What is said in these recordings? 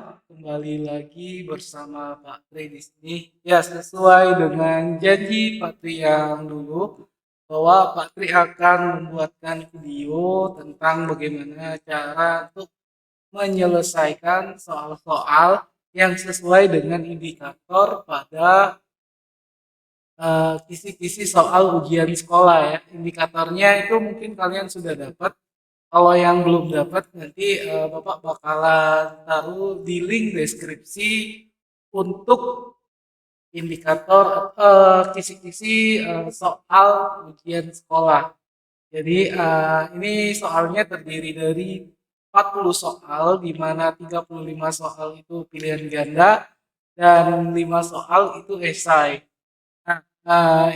kembali lagi bersama Pak Tri di sini. Ya, sesuai dengan janji Pak Tri yang dulu bahwa Pak Tri akan membuatkan video tentang bagaimana cara untuk menyelesaikan soal-soal yang sesuai dengan indikator pada kisi-kisi soal ujian sekolah ya. Indikatornya itu mungkin kalian sudah dapat. Kalau yang belum dapat nanti Bapak bakalan taruh di link deskripsi untuk indikator kisi-kisi soal ujian sekolah. Jadi ini soalnya terdiri dari 40 soal, di mana 35 soal itu pilihan ganda dan 5 soal itu esai.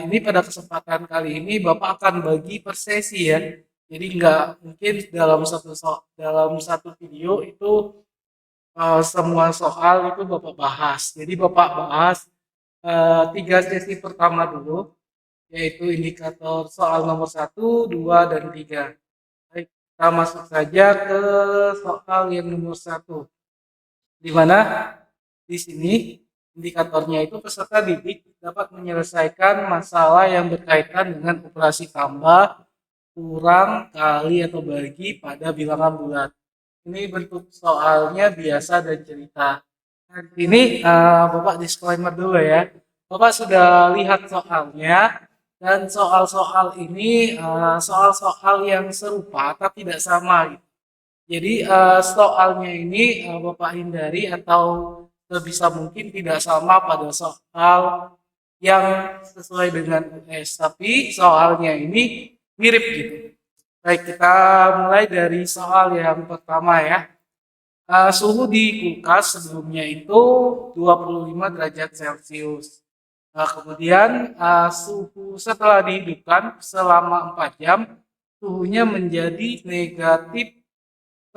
Ini pada kesempatan kali ini Bapak akan bagi per sesi ya. Jadi nggak mungkin dalam satu video itu semua soal itu Bapak bahas. Jadi Bapak bahas 3 sesi pertama dulu, yaitu indikator soal nomor 1, 2, dan 3. Baik, kita masuk saja ke soal yang nomor 1. Di mana di sini indikatornya itu peserta didik dapat menyelesaikan masalah yang berkaitan dengan operasi tambah, kurang, kali, atau bagi pada bilangan bulat. Ini bentuk soalnya biasa dan cerita. Nah, ini Bapak disclaimer dulu ya. Bapak sudah lihat soalnya dan soal-soal ini soal-soal yang serupa tapi tidak sama gitu. Jadi soalnya ini Bapak hindari atau sebisa mungkin tidak sama pada soal yang sesuai dengan US, tapi soalnya ini mirip gitu. Baik, kita mulai dari soal yang pertama ya. Suhu di kulkas sebelumnya itu 25 derajat Celcius. Kemudian suhu setelah dihidupkan selama 4 jam, suhunya menjadi negatif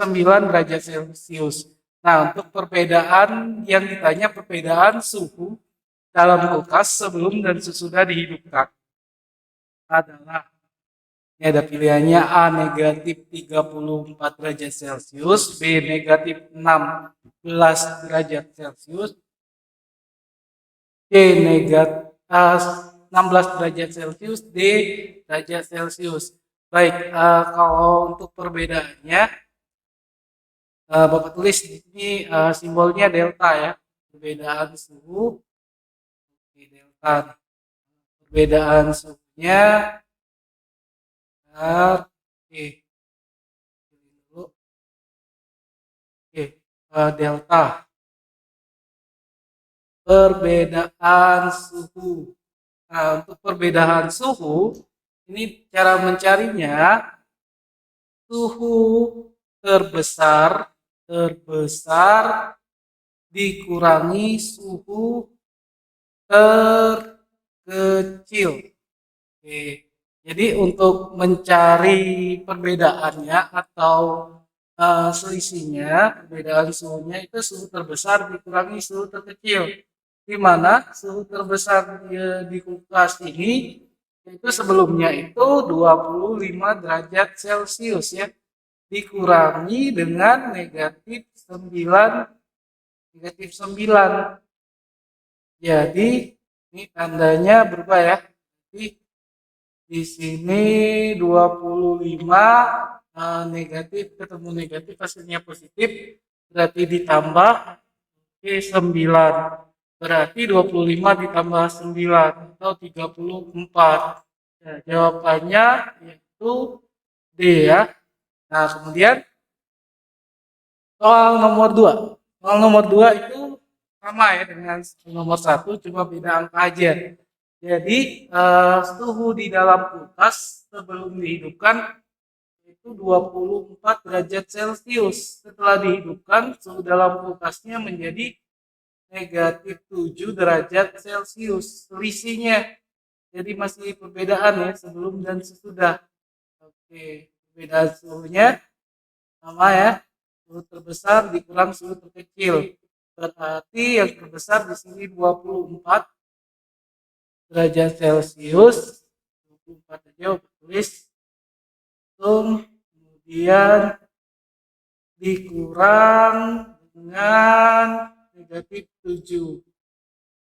9 derajat Celcius. Nah, untuk perbedaan yang ditanya perbedaan suhu dalam kulkas sebelum dan sesudah dihidupkan adalah ini ada pilihannya A negatif 34 derajat Celcius, B negatif 16 derajat Celcius, C negatif 16 derajat Celcius, D derajat Celcius. Baik, kalau untuk perbedaannya Bapak tulis di sini simbolnya delta ya, perbedaan suhu, oke, delta. Perbedaan suhunya, oke, dulu, oke, delta. Perbedaan suhu. Nah, untuk perbedaan suhu, ini cara mencarinya, suhu terbesar dikurangi suhu terkecil. Oke. Jadi untuk mencari perbedaannya atau selisihnya, perbedaan suhunya itu suhu terbesar dikurangi suhu terkecil. Di mana suhu terbesar di kulkas ini itu sebelumnya itu 25 derajat Celcius ya, dikurangi dengan negatif 9. Jadi ini tandanya berubah ya. Jadi di sini 25 negatif ketemu negatif hasilnya positif, berarti ditambah 9. Berarti 25 ditambah 9 atau 34. Nah, jawabannya yaitu D ya. Nah, kemudian soal nomor 2. Soal nomor 2 itu sama ya dengan nomor 1, cuma beda angka aja. Jadi suhu di dalam kulkas sebelum dihidupkan itu 24 derajat Celcius. Setelah dihidupkan suhu dalam kulkasnya menjadi negatif 7 derajat Celcius. Selisihnya jadi masih perbedaan ya sebelum dan sesudah. Oke, perbedaan suhunya sama ya. Suhu terbesar dikurang suhu terkecil. Berarti yang terbesar di sini 24 derajat Celcius. 24 aja tulis. Kemudian dikurang dengan negatif 7.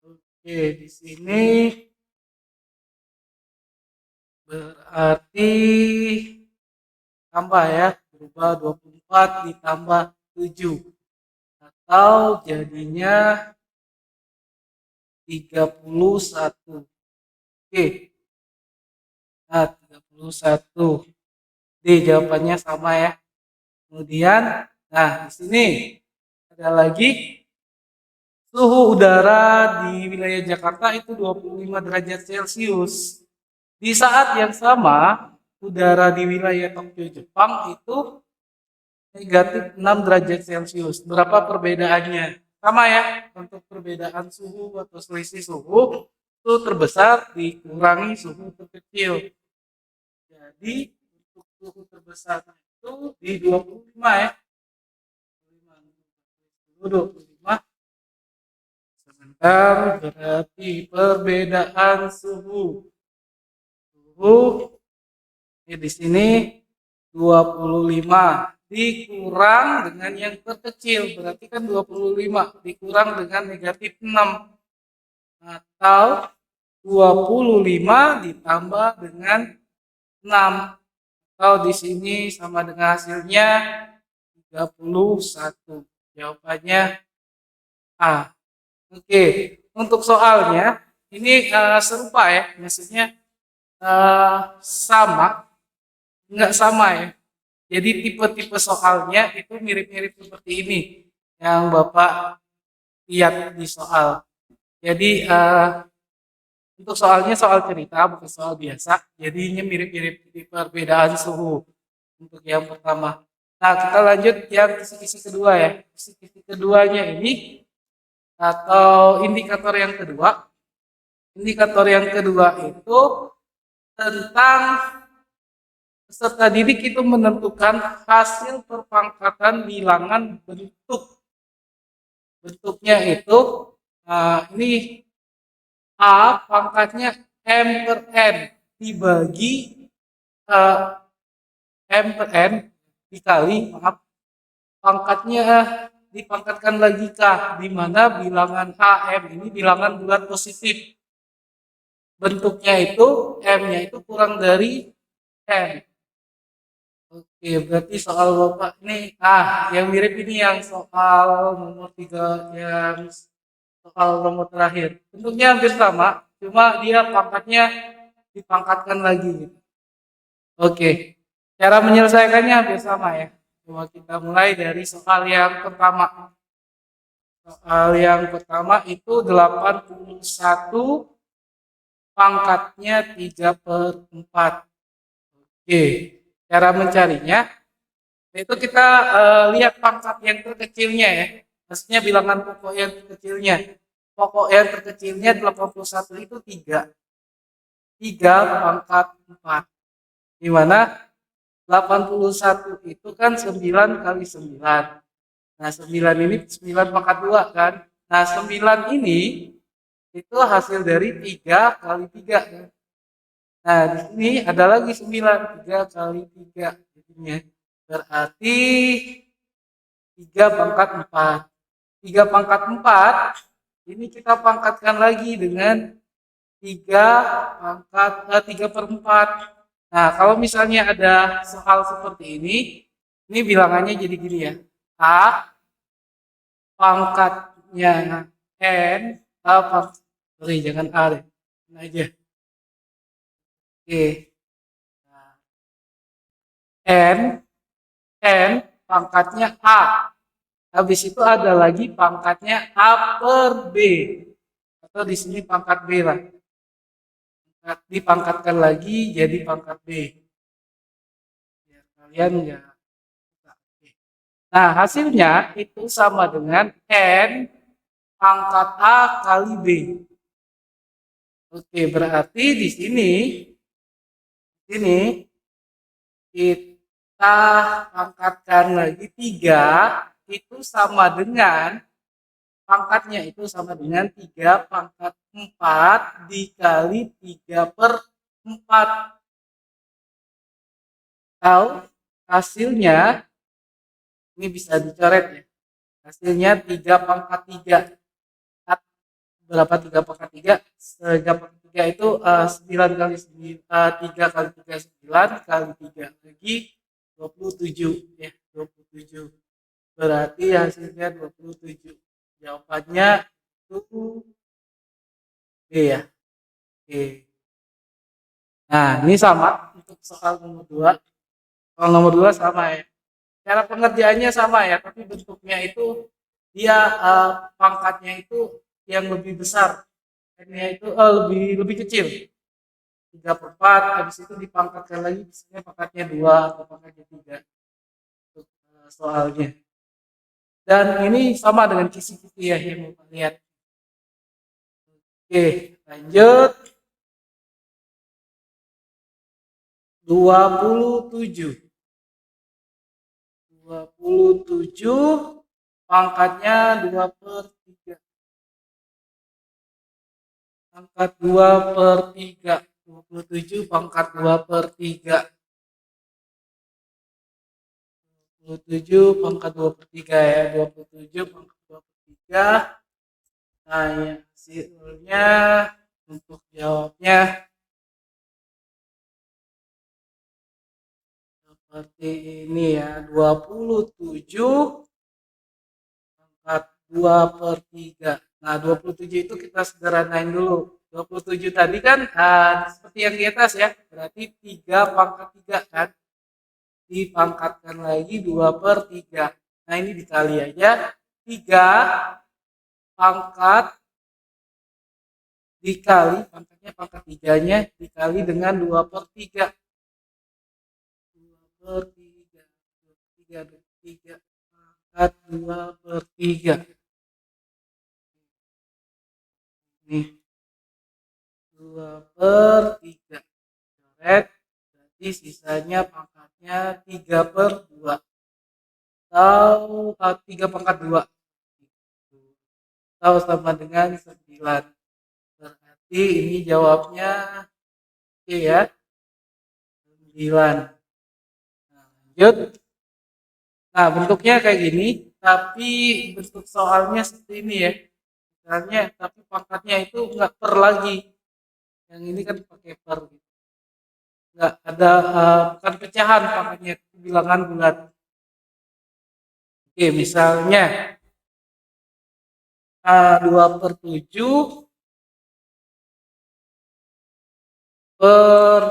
Oke, di sini berarti tambah ya, berubah 24 ditambah 7 atau jadinya 31. Oke, nah 31. D jawabannya sama ya. Kemudian, nah di sini ada lagi suhu udara di wilayah Jakarta itu 25 derajat Celcius. Di saat yang sama, udara di wilayah Tokyo, Jepang itu negatif 6 derajat Celcius. Berapa perbedaannya? Sama ya, untuk perbedaan suhu atau selisih suhu itu terbesar dikurangi suhu terkecil. Jadi untuk suhu terbesar itu di 25 ya. 25. Sebentar, berarti perbedaan suhu. Ini di sini 25 dikurang dengan yang terkecil, berarti kan 25 dikurang dengan negatif 6 atau 25 ditambah dengan 6 atau di sini sama dengan hasilnya 31. Jawabannya A. Oke, untuk soalnya ini serupa ya, maksudnya sama, nggak sama ya. Jadi tipe-tipe soalnya itu mirip-mirip seperti ini yang Bapak lihat di soal. Jadi untuk soalnya soal cerita bukan soal biasa, jadinya mirip-mirip di perbedaan suhu untuk yang pertama. Nah, kita lanjut yang kisi-kisi kedua ya. Kisi-kisi keduanya ini atau indikator yang kedua. Indikator yang kedua itu tentang peserta didik itu menentukan hasil perpangkatan bilangan bentuk. Bentuknya itu ini A pangkatnya M per N dibagi M per N dikali pangkatnya dipangkatkan lagi K, di mana bilangan M ini bilangan bulat positif. Bentuknya itu M-nya itu kurang dari N. Oke, berarti soal Bapak ini, yang mirip ini yang soal nomor 3, yang soal nomor terakhir. Bentuknya hampir sama, cuma dia pangkatnya dipangkatkan lagi gitu. Oke, cara menyelesaikannya hampir sama ya. Coba kita mulai dari soal yang pertama. Soal yang pertama itu 81 pangkatnya 3/4. Oke, cara mencarinya itu kita lihat pangkat yang terkecilnya ya. Maksudnya bilangan pokok yang terkecilnya. Pokok yang terkecilnya 81 itu 3. 3 pangkat 4. Di mana 81 itu kan 9 kali 9. Nah, 9 ini 9 pangkat 2 kan. Nah, 9 ini itu hasil dari 3 kali 3 kan. Nah, di sini ada lagi 9, 3 kali 3 jadinya. Berarti 3 pangkat 4. 3 pangkat 4 ini kita pangkatkan lagi dengan 3 pangkat 3/4. Nah, kalau misalnya ada soal seperti ini bilangannya jadi gini ya. A pangkatnya N, sorry jangan A deh. Ini aja. Oke. N pangkatnya A. Habis itu ada lagi pangkatnya A per B. Atau di sini pangkat B lah. Dipangkatkan lagi jadi pangkat B. Ya, kalian ya. Nah, hasilnya itu sama dengan N pangkat A kali B. Oke, berarti di sini kita pangkatkan lagi 3 itu sama dengan pangkatnya itu sama dengan 3 pangkat 4 dikali 3/4. Atau hasilnya ini bisa dicoret ya. Hasilnya 3 pangkat 3. Berapa 3 pangkat 3? 3 pangkat 3 itu 9 kali 3 kali 3 9 kali 3 lagi 27 ya, 27. Berarti hasilnya 27. Jawabannya itu B ya. Oke. Nah, ini sama untuk soal nomor 2. Soal nomor 2 sama ya. Cara pengerjaannya sama ya, tapi bentuknya itu dia pangkatnya itu yang lebih besar. N-nya itu lebih kecil. 3/4, habis itu dipangkatkan lagi, misalnya pangkatnya 2 atau pangkatnya 3 untuk soalnya. Dan ini sama dengan kisi-kisi ya yang kita lihat. Oke, lanjut. 27. 27 pangkatnya 2/3. Pangkat 2/3. 27 pangkat 2/3. 27 pangkat 2/3 ya. 27 pangkat 2/3. Nah, ya, hasilnya untuk jawabnya seperti ini ya. 27 pangkat 2/3. Nah, 27 itu kita sederhanain dulu. 27 tadi kan seperti yang di atas ya. Berarti 3 pangkat 3 kan. Dipangkatkan lagi 2/3. Nah, ini dikali aja. 3 pangkat dikali, pangkatnya pangkat 3-nya dikali dengan 2/3. 2/3. 3 pangkat 2/3. Nih, 2/3. Coret. Berarti sisanya pangkatnya 3/2. Atau 3 pangkat 2. Atau sama dengan 9. Berarti ini jawabnya C ya. 9. Nah, lanjut. Nah, bentuknya kayak gini, tapi bentuk soalnya seperti ini ya. Misalnya, tapi pangkatnya itu nggak per lagi. Yang ini kan pakai per. Nggak ada, bukan pecahan pangkatnya, bilangan bulat. Oke, misalnya 2/7 per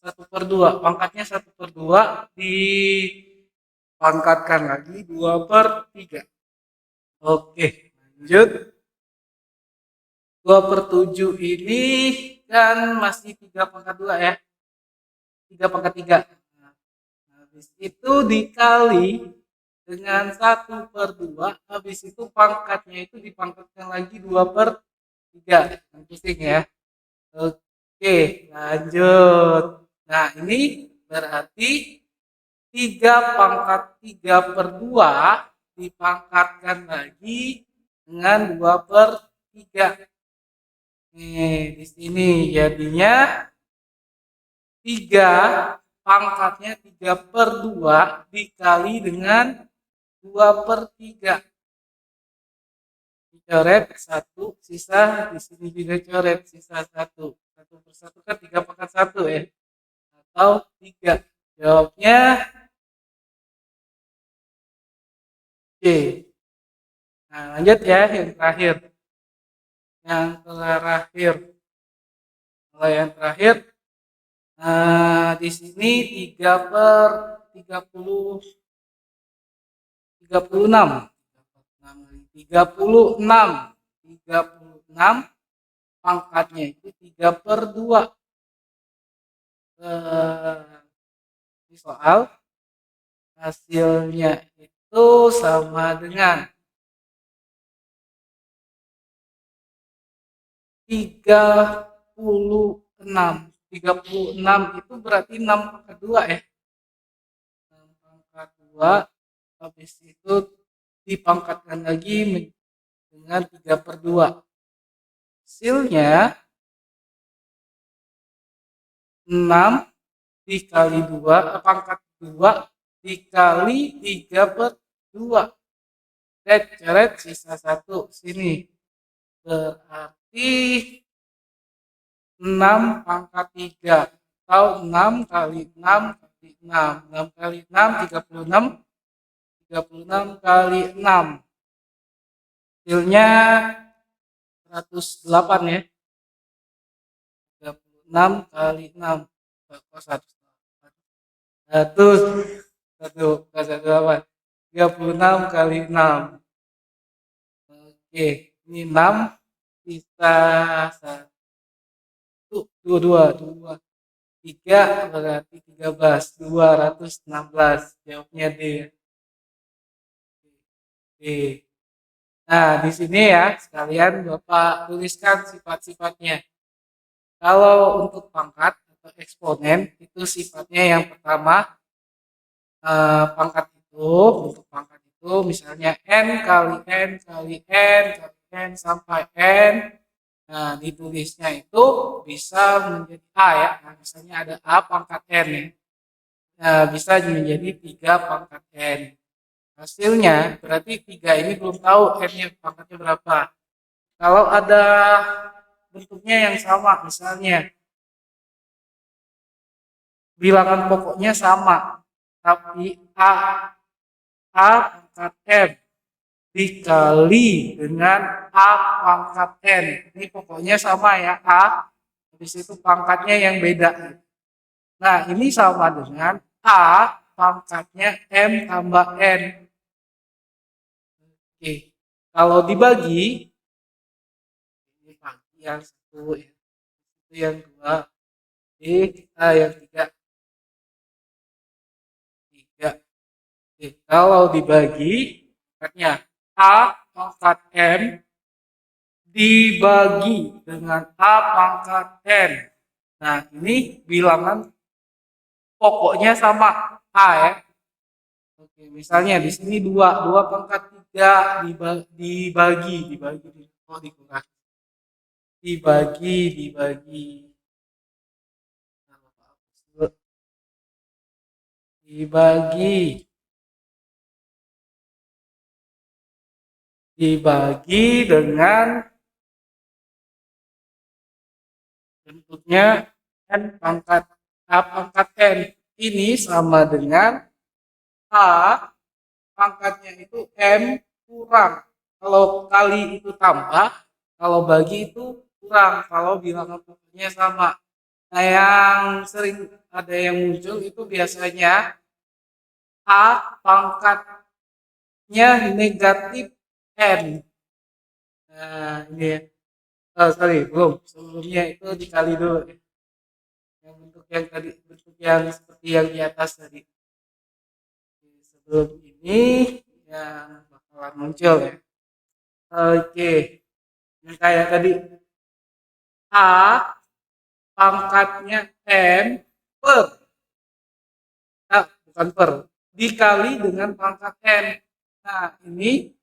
1/2. Pangkatnya 1/2 dipangkatkan lagi 2/3. Oke, lanjut. 2/7 ini kan masih 3 pangkat 2 ya. 3 pangkat 3. Nah, habis itu dikali dengan 1/2. Habis itu pangkatnya itu dipangkatkan lagi 2/3. Pusing ya. Oke, lanjut. Nah, ini berarti 3 pangkat 3/2 dipangkatkan lagi dengan 2/3. Nih, di sini jadinya 3 pangkatnya 3/2 dikali dengan 2/3. Dicoret 1, sisa di sini juga coret, sisa 1. 1/1 kan 3 pangkat 1 ya. Atau 3. Jawabnya C. Nah, lanjut ya yang terakhir. Yang terakhir. Kalau yang terakhir, di sini 3/36. 36 pangkatnya itu 3/2. Ini soal hasilnya itu sama dengan 36. 36 itu berarti 6 pangkat 2 ya. 6 pangkat 2 habis itu dipangkatkan lagi dengan 3/2. Hasilnya 6 dikali 2, pangkat 2 dikali 3/2. coret, sisa 1 sini. Berarti 6 pangkat 3 atau 6 kali 6 kali 6. 6 kali 6, 36. 36 kali 6. Hasilnya 108 ya. 36 kali 6. Kok 36 kali 6. Oke, ini 6 sisa 1, 2, 3 berarti 13, 216. Jawabnya D. D. Nah, di sini ya sekalian Bapak tuliskan sifat-sifatnya. Kalau untuk pangkat atau eksponen itu sifatnya yang pertama pangkat itu, untuk pangkat itu misalnya n kali n kali n kali n sampai n. Nah, ditulisnya itu bisa menjadi A ya. Nah, misalnya ada A pangkat n ya. Nah, bisa menjadi 3 pangkat n. Hasilnya berarti 3 ini belum tahu n-nya pangkatnya berapa. Kalau ada bentuknya yang sama, misalnya bilangan pokoknya sama, tapi A pangkat n dikali dengan A pangkat n. Ini pokoknya sama ya, A. Habis itu pangkatnya yang beda. Nah, ini sama dengan A pangkatnya M tambah N. Oke, kalau dibagi, ini bagi yang 1 ya, itu yang 2, kita yang 3. Oke, kalau dibagi, pangkatnya A pangkat M dibagi dengan A pangkat N. Nah, ini bilangan pokoknya sama A ya. Oke, misalnya di sini 2 pangkat 3 dibagi, oh dikurangi. Dibagi. Dibagi dengan bentuknya n pangkat A pangkat n. Ini sama dengan A pangkatnya itu M kurang. Kalau kali itu tambah, kalau bagi itu kurang. Kalau bilangan pokoknya sama. Nah, yang sering ada yang muncul itu biasanya A pangkatnya negatif N. Nah, ini ya. Oh, sorry, belum. Sebelumnya itu dikali dulu. Yang bentuk yang tadi, bentuk yang seperti yang di atas tadi. Sebelum ini yang bakalan muncul ya. Oke, yang kayak tadi A pangkatnya M per, bukan per, dikali dengan pangkat N. Nah, ini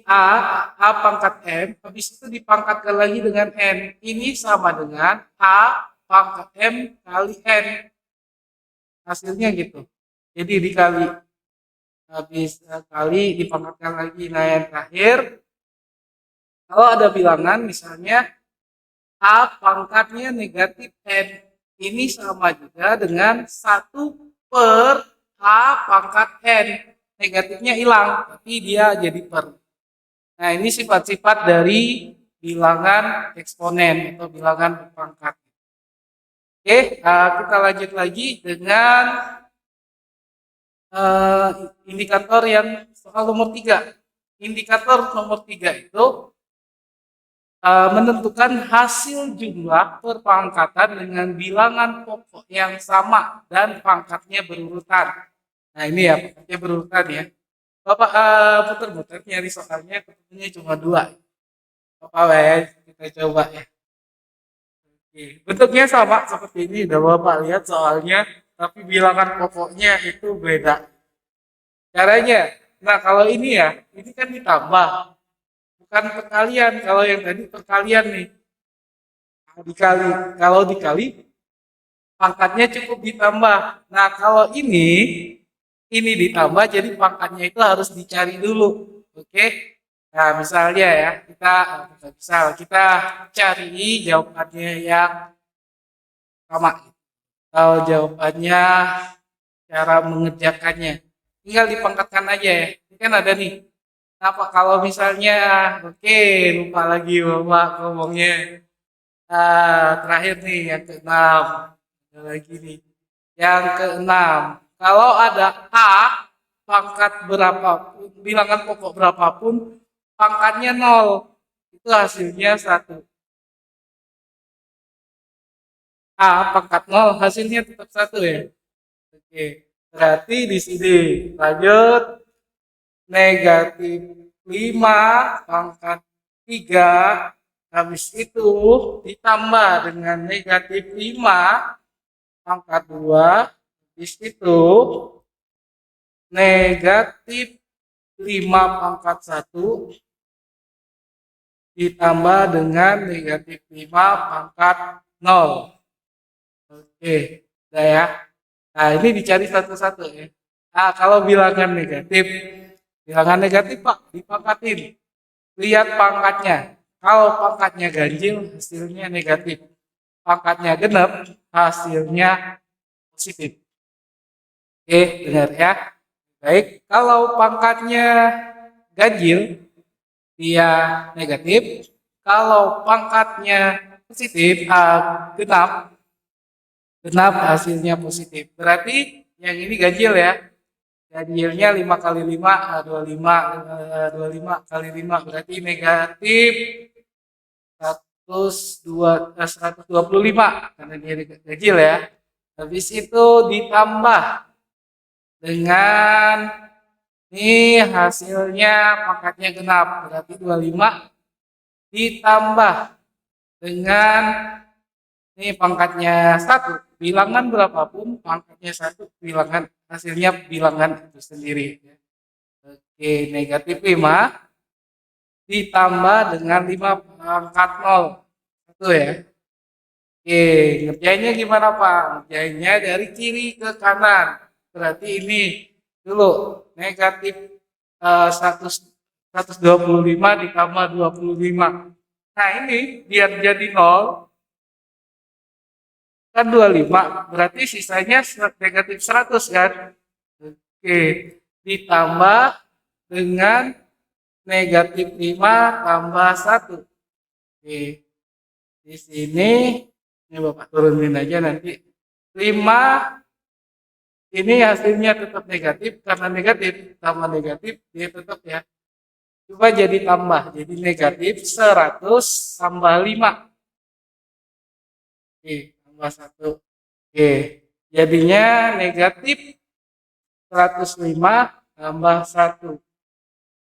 A pangkat M, habis itu dipangkatkan lagi dengan N. Ini sama dengan A pangkat M kali N. Hasilnya gitu. Jadi dikali, habis kali dipangkatkan lagi. Nah, yang terakhir, kalau ada bilangan misalnya A pangkatnya negatif N. Ini sama juga dengan 1 per A pangkat N. Negatifnya hilang, tapi dia jadi per. Nah, ini sifat-sifat dari bilangan eksponen atau bilangan berpangkat. Oke, kita lanjut lagi dengan indikator yang soal nomor 3. Indikator nomor 3 itu menentukan hasil jumlah perpangkatan dengan bilangan pokok yang sama dan pangkatnya berurutan. Nah, ini ya pangkatnya berurutan ya. Bapak putar-putar nyari soalnya ketemunya cuma 2. Bapak ya, kita coba ya. Oke, bentuknya sama seperti ini, udah Bapak lihat soalnya, tapi bilangan pokoknya itu beda. Caranya, nah kalau ini ya, ini kan ditambah, bukan perkalian. Kalau yang tadi perkalian nih, dikali. Kalau dikali, pangkatnya cukup ditambah. Nah, kalau ini ini ditambah, jadi pangkatnya itu harus dicari dulu. Oke. Nah, misalnya ya, kita cari jawabannya yang sama. Kalau jawabannya cara mengerjakannya, tinggal dipangkatkan aja ya. Ini kan ada nih. Apa kalau misalnya, oke, lupa lagi Bapak ngomongnya. Terakhir nih yang keenam. Ada lagi nih. Yang keenam. Kalau ada A pangkat berapapun, bilangan pokok berapapun, pangkatnya nol. Itu hasilnya satu. A pangkat nol, hasilnya tetap satu ya. Oke. Berarti di sini lanjut negatif 5 pangkat 3 habis itu ditambah dengan negatif 5 pangkat 2 habis itu negatif 5 pangkat 1 ditambah dengan negatif 5 pangkat 0. Oke, udah ya. Nah, ini dicari satu-satu ya. Nah, kalau bilangan negatif Pak, dipangkatin. Lihat pangkatnya. Kalau pangkatnya ganjil, hasilnya negatif. Pangkatnya genap, hasilnya positif. Oke, dengar ya. Baik, kalau pangkatnya ganjil, dia negatif. Kalau pangkatnya positif, genap, genap hasilnya positif. Berarti yang ini ganjil ya. Ganjilnya 5 kali 5, 25, 25 kali 5 berarti negatif 125 karena dia ganjil ya. Habis itu ditambah dengan ini hasilnya pangkatnya genap berarti 25 ditambah dengan ini pangkatnya 1, bilangan berapapun pangkatnya 1, bilangan hasilnya bilangan itu sendiri. Oke, negatif 5 ditambah dengan 5 pangkat 0. Itu ya. Oke, ngerjainnya gimana Pak? Ngerjainnya dari kiri ke kanan. Berarti ini dulu negatif 125 ditambah 25. Nah ini biar jadi 0 kan 25, berarti sisanya negatif 100 kan? Oke, ditambah dengan negatif 5 tambah 1. Oke, di sini ini Bapak turunin aja nanti. 5 ini hasilnya tetap negatif, karena negatif tambah negatif dia tetap ya. Coba jadi tambah, jadi negatif 100 tambah 5. Oke, tambah 1. Oke, jadinya negatif 105 tambah 1.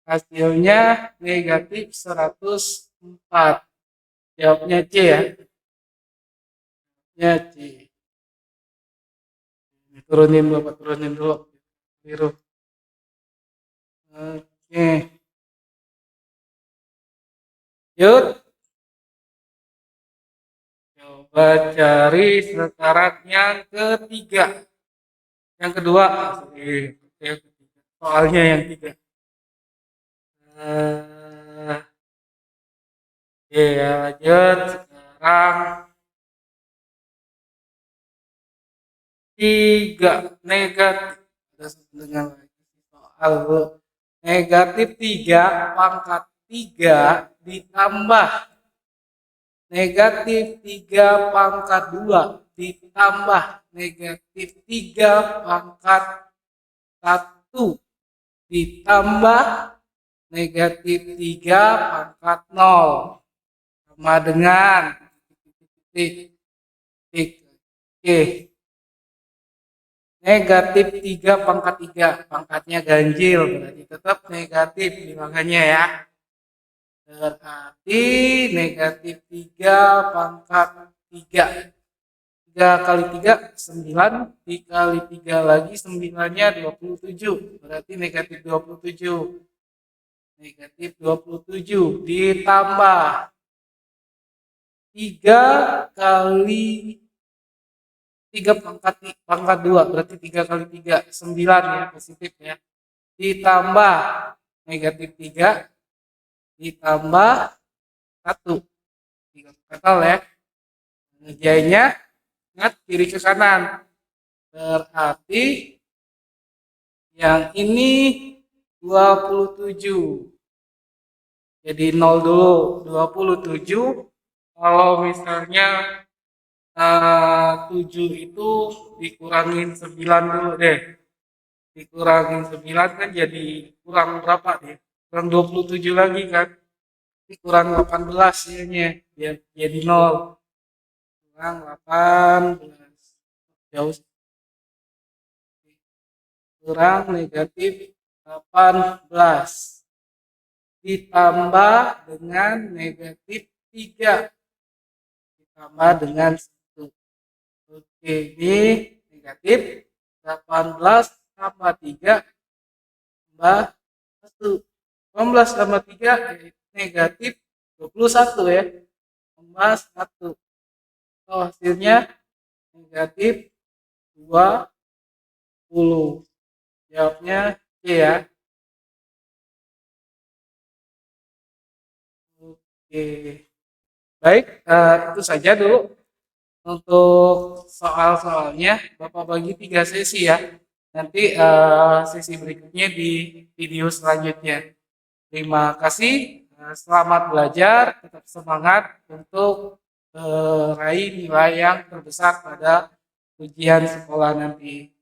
Hasilnya negatif 104. Jawabnya C ya. Ya C. Turunin Bapak, turunin dulu. Biru. Oke. Yuk. Coba cari sekarang yang ketiga. Yang kedua. Soalnya yang tiga. Oke, lanjut. Sekarang 3 negatif. Dengan soal negatif 3 pangkat 3 ditambah negatif 3 pangkat 2 ditambah negatif 3 pangkat 1 ditambah negatif 3 pangkat 0 sama dengan Oke. Negatif 3 pangkat 3. Pangkatnya ganjil. Berarti tetap negatif bilangannya ya. Berarti negatif 3 pangkat 3. 3 kali 3, 9. Dikali 3 lagi, 9-nya 27. Berarti negatif 27. Negatif 27 ditambah 3 kali 3 pangkat 2 berarti 3 kali 3 9 ya, positif ya. Ditambah negatif 3 ditambah 1. 3 pangkal ya. Ngerjainnya ingat kiri ke kanan. Berarti yang ini 27. Jadi 0 dulu. 27 kalau misalnya 7 itu dikurangin 9 dulu deh. Dikurangin 9 kan jadi kurang berapa deh? Kurang 27 lagi kan? Kurang 18 ya, biar jadi 0. Kurang 18. Jauh. Kurang negatif 18. Ditambah dengan negatif 3. Ditambah dengan 1. Oke, ini negatif 18 tambah 3 tambah 1. 18 tambah 3 negatif 21 ya. Tambah 1. Oh, hasilnya negatif 20. Jawabnya C ya. Oke. Baik, itu saja dulu untuk soal-soalnya. Bapak bagi 3 sesi ya. Nanti sesi berikutnya di video selanjutnya. Terima kasih, selamat belajar, tetap semangat untuk raih nilai yang terbesar pada ujian sekolah nanti.